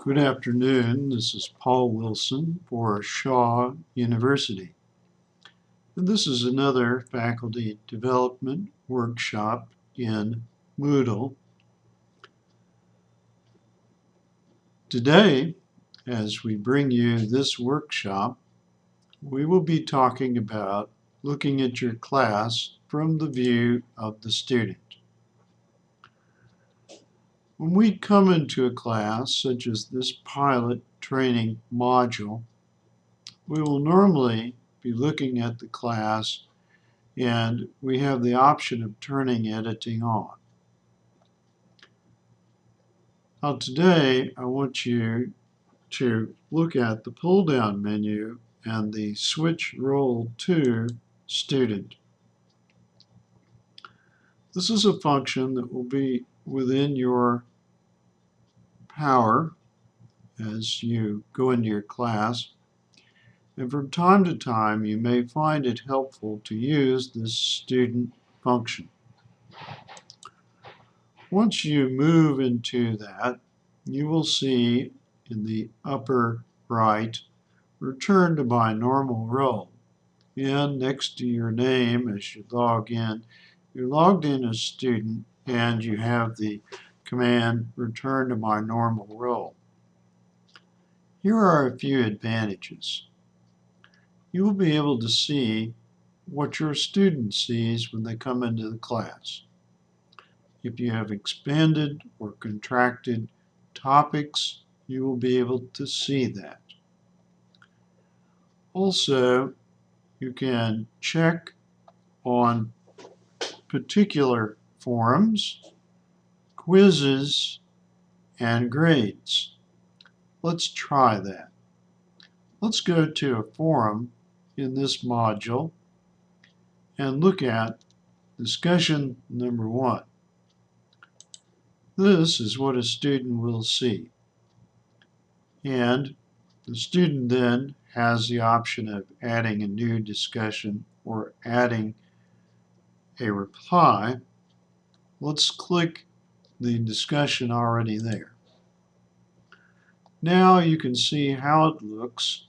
Good afternoon. This is Paul Wilson for Shaw University. And this is another faculty development workshop in Moodle. Today, as we bring you this workshop, we will be talking about looking at your class from the view of the student. When we come into a class such as this pilot training module, we will normally be looking at the class and we have the option of turning editing on. Now today I want you to look at the pull-down menu and the switch role to student. This is a function that will be within your power as you go into your class, and from time to time you may find it helpful to use this student function. Once you move into that, you will see in the upper right, return to my normal role. And next to your name as you log in, you're logged in as student and you have the command return to my normal role. Here are a few advantages. You will be able to see what your student sees when they come into the class. If you have expanded or contracted topics, you will be able to see that. Also, you can check on particular forums, quizzes, and grades. Let's try that. Let's go to a forum in this module and look at discussion number 1. This is what a student will see. And the student then has the option of adding a new discussion or adding a reply. Let's click the discussion already there. Now you can see how it looks,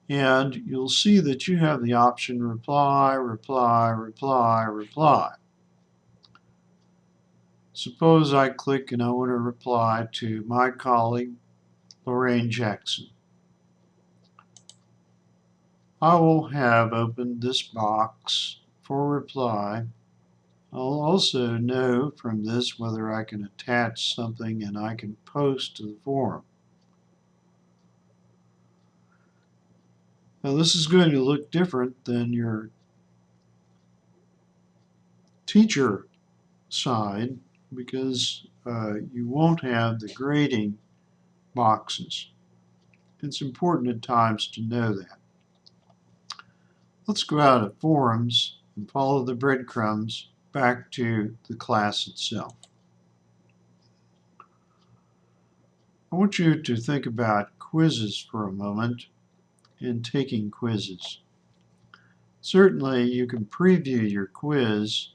and you'll see that you have the option reply, reply, reply, reply. Suppose I click and I want to reply to my colleague Lorraine Jackson. I will have opened this box for reply. I'll also know from this whether I can attach something and I can post to the forum. Now this is going to look different than your teacher side because you won't have the grading boxes. It's important at times to know that. Let's go out of forums and follow the breadcrumbs back to the class itself. I want you to think about quizzes for a moment and taking quizzes. Certainly you can preview your quiz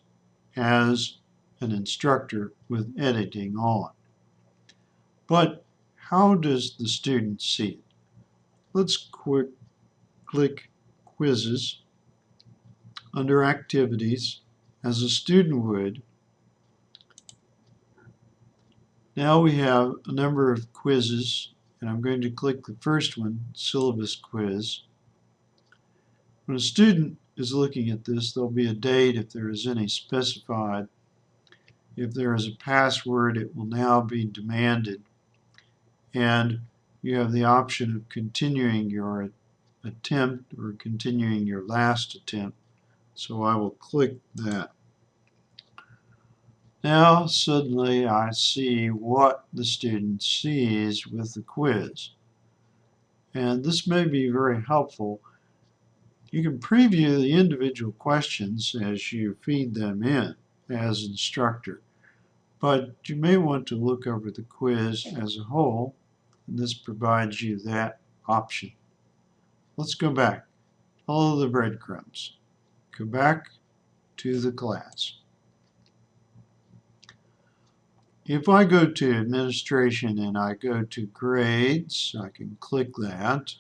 as an instructor with editing on. But how does the student see it? Let's click Quizzes under Activities as a student would. Now we have a number of quizzes, and I'm going to click the first one, Syllabus Quiz. When a student is looking at this, there'll be a date if there is any specified. If there is a password, it will now be demanded, and you have the option of continuing your attempt or continuing your last attempt. So I will click that. Now suddenly I see what the student sees with the quiz. And this may be very helpful. You can preview the individual questions as you feed them in as instructor. But you may want to look over the quiz as a whole, and this provides you that option. Let's go back. Follow the breadcrumbs. Go back to the class. If I go to administration and I go to grades, I can click that.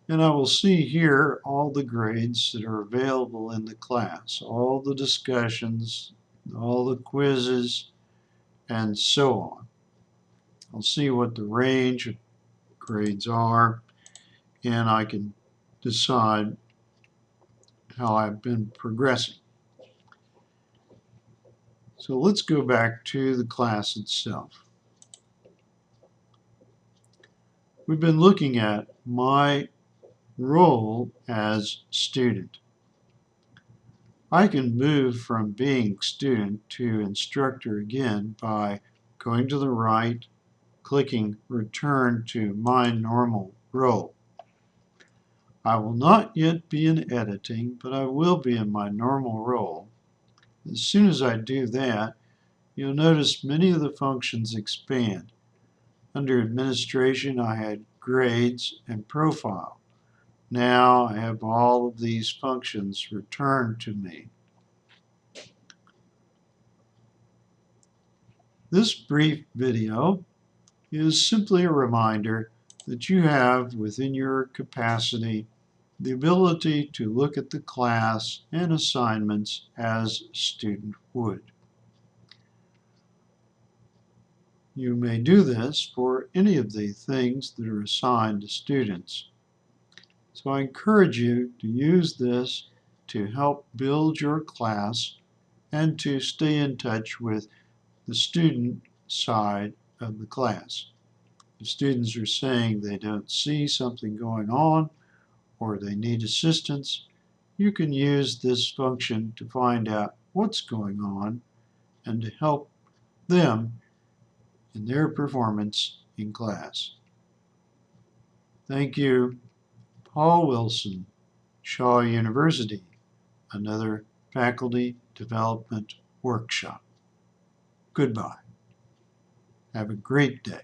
And I will see here all the grades that are available in the class, all the discussions, all the quizzes, and so on. I'll see what the range of grades are, and I can decide how I've been progressing. So let's go back to the class itself. We've been looking at my role as student. I can move from being student to instructor again by going to the right, clicking return to my normal role. I will not yet be in editing, but I will be in my normal role. As soon as I do that, you'll notice many of the functions expand. Under administration, I had grades and profile. Now I have all of these functions returned to me. This brief video is simply a reminder that you have within your capacity the ability to look at the class and assignments as a student would. You may do this for any of the things that are assigned to students. So I encourage you to use this to help build your class and to stay in touch with the student side of the class. If students are saying they don't see something going on or they need assistance, you can use this function to find out what's going on and to help them in their performance in class. Thank you. Paul Wilson, Shaw University, another faculty development workshop. Goodbye. Have a great day.